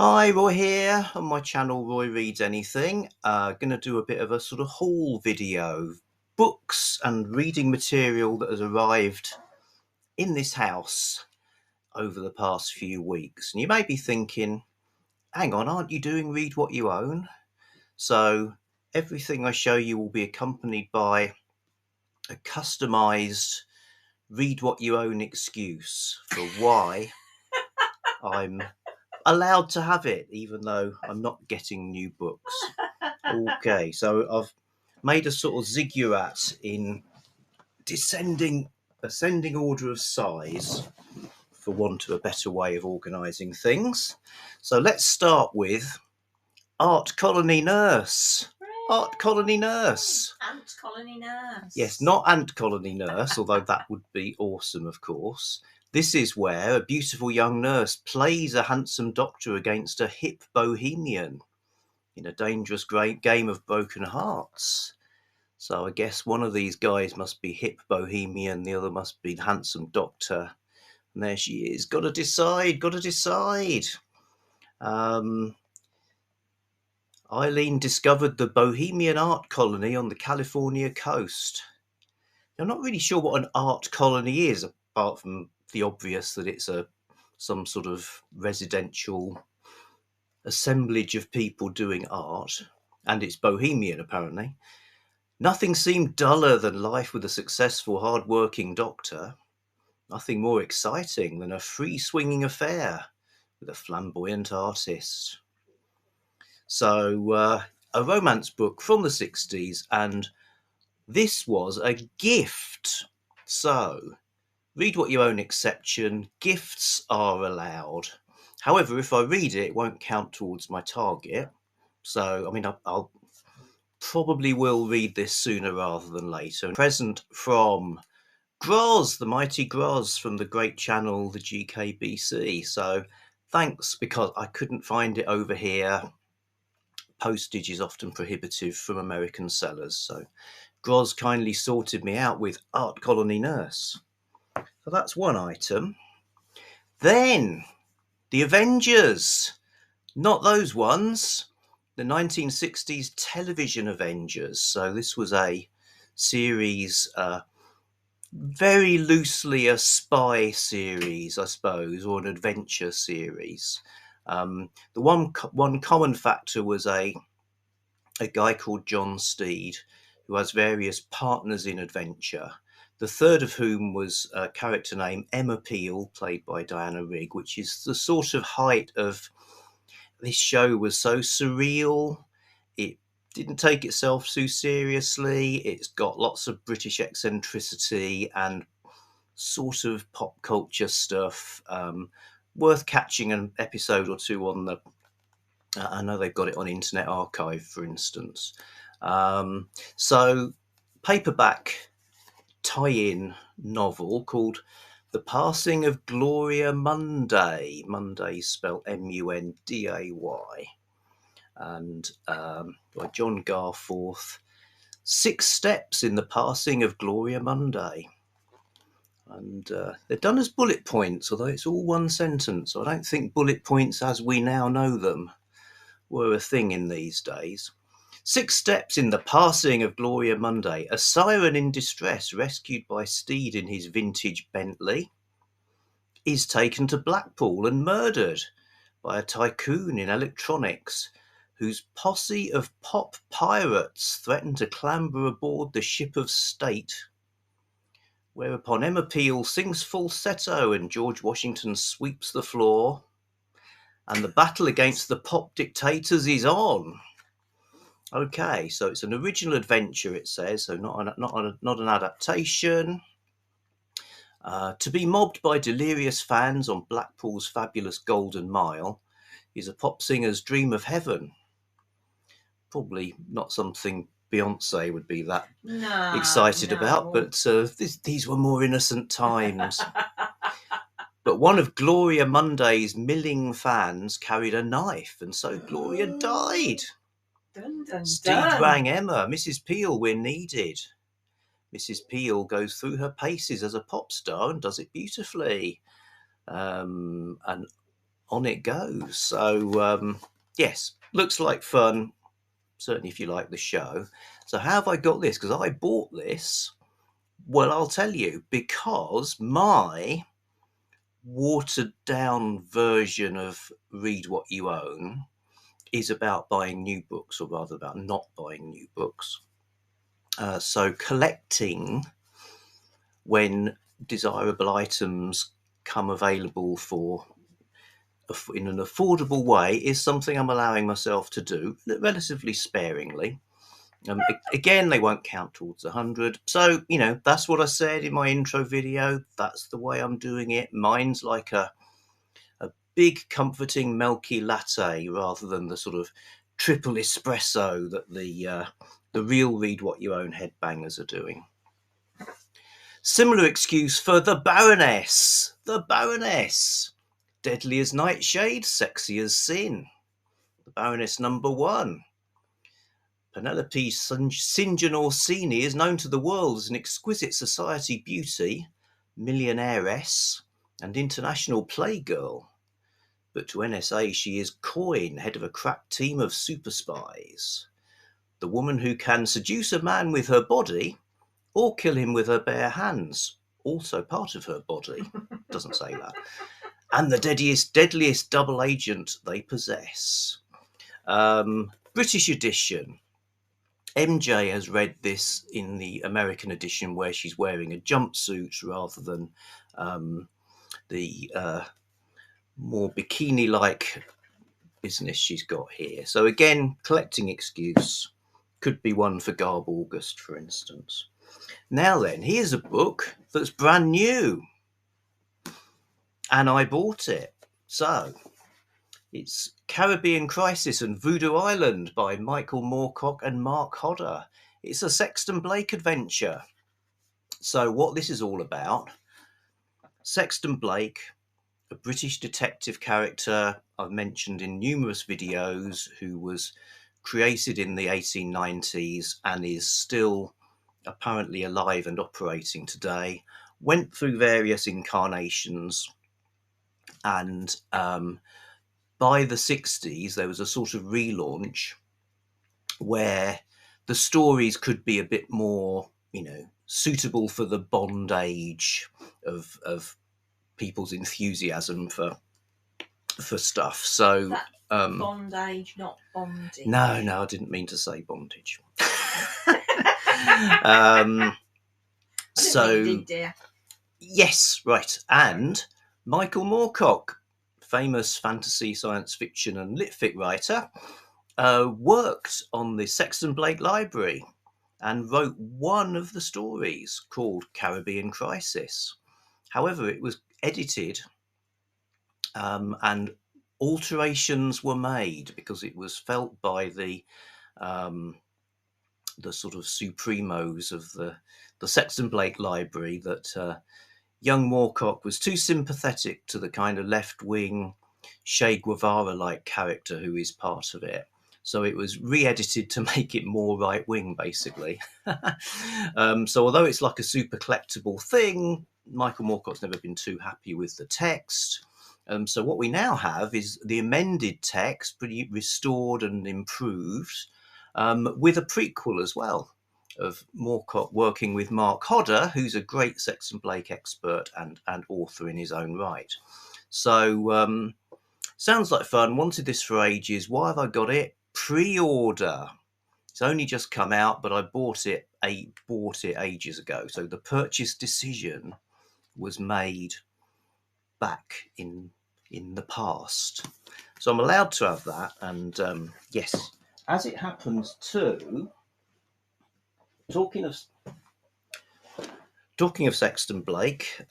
Hi, Roy here on my channel, Roy Reads Anything. Going to do a bit of a sort of haul video, books and reading material that has arrived in this house over the past few weeks. And you may be thinking, hang on, aren't you doing Read What You Own? So everything I show you will be accompanied by a customised Read What You Own excuse for why I'm allowed to have it, even though I'm not getting new books. Okay, so I've made a sort of ziggurat in ascending order of size, for want of a better way of organising things. So let's start with Art Colony Nurse. Art Colony Nurse. Ant Colony Nurse. Yes, not Ant Colony Nurse, although that would be awesome, of course. This is where a beautiful young nurse plays a handsome doctor against a hip bohemian in a dangerous great game of broken hearts. So I guess one of these guys must be hip bohemian, the other must be handsome doctor. And there she is. Got to decide. Eileen discovered the Bohemian Art Colony on the California coast. I'm not really sure what an art colony is, apart from the obvious that it's some sort of residential assemblage of people doing art, and it's bohemian apparently. Nothing seemed duller than life with a successful, hard-working doctor. Nothing more exciting than a free-swinging affair with a flamboyant artist. So, a romance book from the 60s, and this was a gift. So, Read What You Own exception, gifts are allowed. However, if I read it, it won't count towards my target. So, I mean, I'll probably will read this sooner rather than later. Present from Groz, the mighty Groz from the great channel, the GKBC. So thanks, because I couldn't find it over here. Postage is often prohibitive from American sellers. So Groz kindly sorted me out with Art Colony Nurse. So that's one item. Then the Avengers, not those ones. The 1960s television Avengers. So this was a series, very loosely a spy series, I suppose, or an adventure series. The one common factor was a guy called John Steed, who has various partners in adventure. The third of whom was a character named Emma Peel, played by Diana Rigg, which is the sort of height of this show. Was so surreal. It didn't take itself too seriously. It's got lots of British eccentricity and sort of pop culture stuff. Worth catching an episode or two on the. I know they've got it on Internet Archive, for instance. So, paperback tie-in novel called The Passing of Gloria Munday. Munday spelled Munday. And by John Garforth. 6 steps in the passing of Gloria Munday. And they're done as bullet points, although it's all one sentence. So I don't think bullet points as we now know them were a thing in these days. 6 steps in the passing of Gloria Munday. A siren in distress, rescued by Steed in his vintage Bentley, is taken to Blackpool and murdered by a tycoon in electronics, whose posse of pop pirates threaten to clamber aboard the ship of state. Whereupon Emma Peel sings falsetto and George Washington sweeps the floor, and the battle against the pop dictators is on. Okay, so it's an original adventure, it says, so not an adaptation. To be mobbed by delirious fans on Blackpool's fabulous Golden Mile is a pop singer's dream of heaven. Probably not something Beyonce would be that excited about, but these were more innocent times. But one of Gloria Munday's milling fans carried a knife, and so Gloria died. Dun, dun, Steed dun. rang Emma. Mrs. Peel, we're needed. Mrs. Peel goes through her paces as a pop star and does it beautifully. And on it goes. So yes, looks like fun, certainly if you like the show. So how have I got this? Because I bought this, well, I'll tell you, because my watered down version of Read What You Own is about buying new books, or rather about not buying new books. So collecting when desirable items come available in an affordable way is something I'm allowing myself to do relatively sparingly. Again, they won't count towards 100. So, that's what I said in my intro video. That's the way I'm doing it. Mine's like a big, comforting, milky latte rather than the sort of triple espresso that the real Read What You Own headbangers are doing. Similar excuse for the Baroness. The Baroness. Deadly as nightshade, sexy as sin. The Baroness #1. Penelope St. John Orsini is known to the world as an exquisite society beauty, millionairess, and international playgirl. But to NSA, she is Coin, head of a crack team of super spies. The woman who can seduce a man with her body or kill him with her bare hands, also part of her body. Doesn't say that. And the deadliest double agent they possess. British edition. MJ has read this in the American edition where she's wearing a jumpsuit rather than the more bikini-like business she's got here. So again, collecting excuse. Could be one for Garb August, for instance. Now then, here's a book that's brand new. And I bought it. So, it's Caribbean Crisis and Voodoo Island by Michael Moorcock and Mark Hodder. It's a Sexton Blake adventure. So what this is all about, Sexton Blake, a British detective character I've mentioned in numerous videos, who was created in the 1890s and is still apparently alive and operating today, went through various incarnations, and by the 60s there was a sort of relaunch where the stories could be a bit more, suitable for the Bond age of people's enthusiasm for stuff. So Bond age, not bondage. No, I didn't mean to say bondage. So did, dear. Yes, right. And Michael Moorcock, famous fantasy, science fiction and litfic writer, worked on the Sexton Blake Library and wrote one of the stories called Caribbean Crisis. However, it was edited and alterations were made because it was felt by the sort of supremos of the Sexton Blake Library that young Moorcock was too sympathetic to the kind of left-wing Che Guevara-like character who is part of it. So it was re-edited to make it more right-wing, basically. So although it's like a super collectible thing, Michael Moorcock's never been too happy with the text. So what we now have is the amended text, pretty restored and improved, with a prequel as well, of Moorcock working with Mark Hodder, who's a great Sexton Blake expert and author in his own right. So sounds like fun. Wanted this for ages. Why have I got it? Pre-order. It's only just come out, but I bought it ages ago. So the purchase decision was made back in the past. So I'm allowed to have that. And yes, as it happens too, talking of Sexton Blake,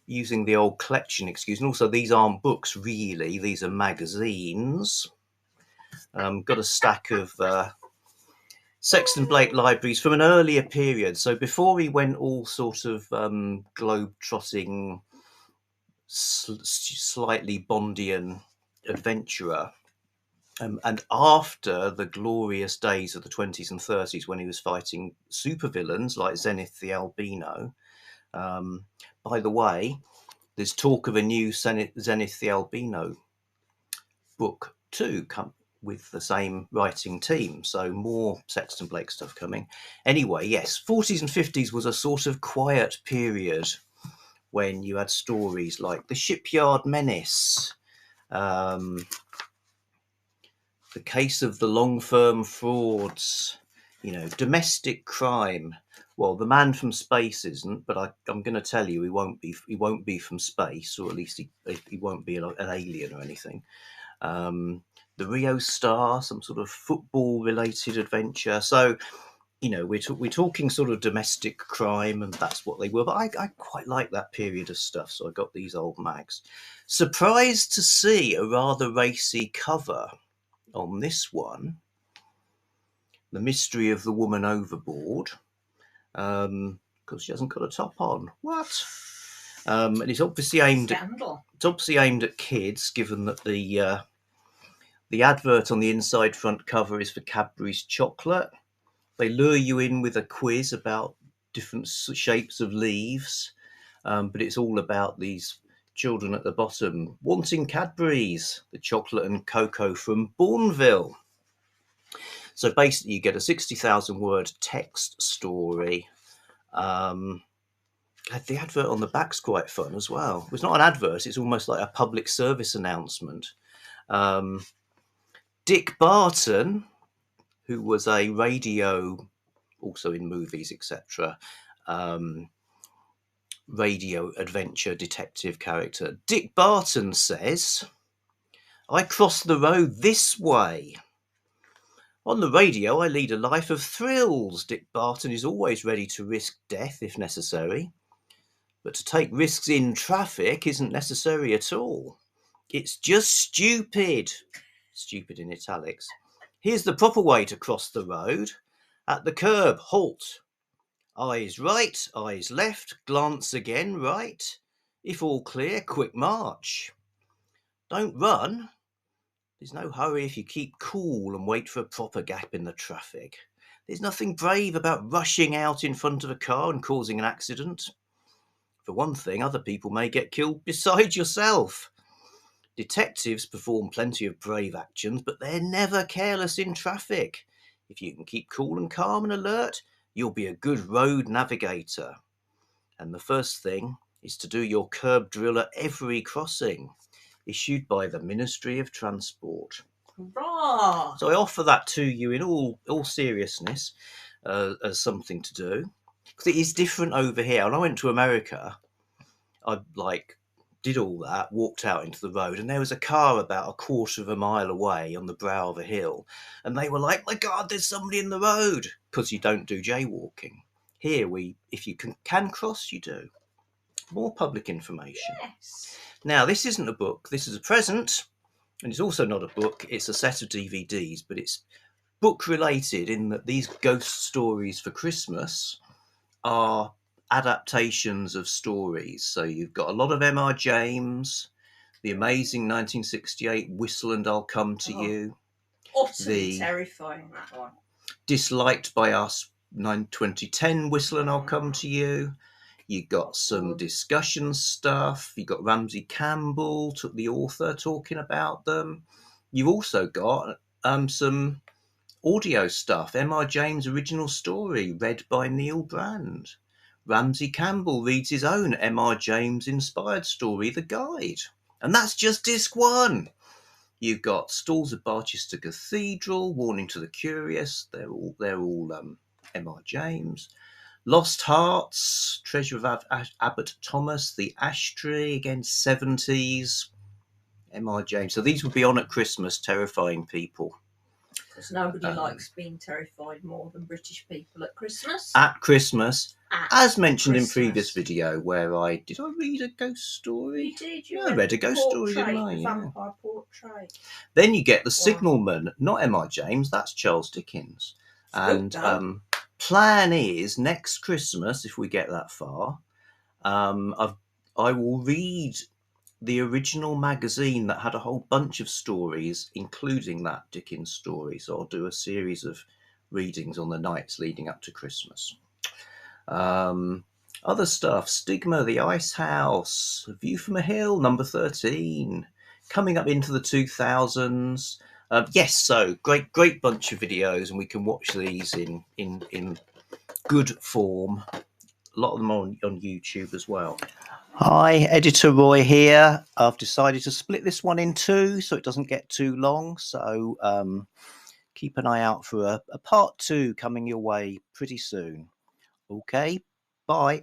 using the old collection excuse, and also these aren't books really, these are magazines. Got a stack of Sexton Blake libraries from an earlier period, so before he went all sort of globe-trotting, slightly Bondian adventurer. And after the glorious days of the 20s and 30s when he was fighting supervillains like Zenith the Albino. By the way, There's talk of a new Zenith the Albino book too, with the same writing team, so more Sexton Blake stuff coming. Anyway, yes, 40s and 50s was a sort of quiet period when you had stories like The Shipyard Menace, The Case of the Long Firm Frauds, domestic crime. Well, The Man from Space isn't, but I'm going to tell you, he won't be from space, or at least he won't be an alien or anything. The Rio Star, some sort of football-related adventure. So, we're talking sort of domestic crime, and that's what they were. But I quite like that period of stuff, so I got these old mags. Surprised to see a rather racy cover on this one. The Mystery of the Woman Overboard. Because she hasn't got a top on. What? And it's obviously aimed at kids, given that the advert on the inside front cover is for Cadbury's chocolate. They lure you in with a quiz about different shapes of leaves, but it's all about these children at the bottom wanting Cadbury's, the chocolate and cocoa from Bourneville. So basically, you get a 60,000 word text story. The advert on the back's quite fun as well. It's not an advert; it's almost like a public service announcement. Dick Barton, who was a radio, also in movies, etc., radio adventure detective character. Dick Barton says, "I cross the road this way. On the radio, I lead a life of thrills. Dick Barton is always ready to risk death if necessary. But to take risks in traffic isn't necessary at all. It's just stupid." Stupid in italics. "Here's the proper way to cross the road. At the curb, halt. Eyes right, eyes left, glance again right. If all clear, quick march. Don't run. There's no hurry if you keep cool and wait for a proper gap in the traffic. There's nothing brave about rushing out in front of a car and causing an accident. For one thing, other people may get killed besides yourself. Detectives perform plenty of brave actions, but they're never careless in traffic. If you can keep cool and calm and alert, you'll be a good road navigator. And the first thing is to do your curb drill at every crossing, issued by the Ministry of Transport." Hurrah! So I offer that to you in all seriousness as something to do. Because it is different over here. When I went to America, I did all that, walked out into the road, and there was a car about a quarter of a mile away on the brow of a hill, and they were like, "My God, there's somebody in the road," because you don't do jaywalking. Here, if you can cross, you do. More public information. Yes. Now, this isn't a book. This is a present, and it's also not a book. It's a set of DVDs, but it's book-related in that these ghost stories for Christmas are adaptations of stories. So you've got a lot of M.R. James, the amazing 1968 Whistle and I'll Come to You. Utterly terrifying, that one. Disliked by Us 2010 Whistle and I'll Come to You. You got some discussion stuff. You got Ramsey Campbell, the author, talking about them. You've also got some audio stuff. M.R. James' original story, read by Neil Brand. Ramsey Campbell reads his own M.R. James inspired story, The Guide. And that's just disc one. You've got Stalls of Barchester Cathedral, Warning to the Curious. They're all M.R. James. Lost Hearts, Treasure of Abbot Thomas, The Ash Tree, again 70s. M.R. James. So these would be on at Christmas, terrifying people. Because nobody likes being terrified more than British people at Christmas. At Christmas. As mentioned in previous video, where I read a ghost story? You did. I read a ghost story, didn't I? Yeah. Vampire Portrait. Then you get The Signalman, not M.R. James, that's Charles Dickens. And plan is next Christmas, if we get that far, I will read the original magazine that had a whole bunch of stories, including that Dickens story. So I'll do a series of readings on the nights leading up to Christmas. Other stuff: Stigma, The Ice House, View from a Hill, number 13, coming up into the 2000s. Yes, so great bunch of videos, and we can watch these in good form. A lot of them on YouTube as well. Hi, Editor Roy here. I've decided to split this one in two so it doesn't get too long. So keep an eye out for a part 2 coming your way pretty soon. Okay, bye.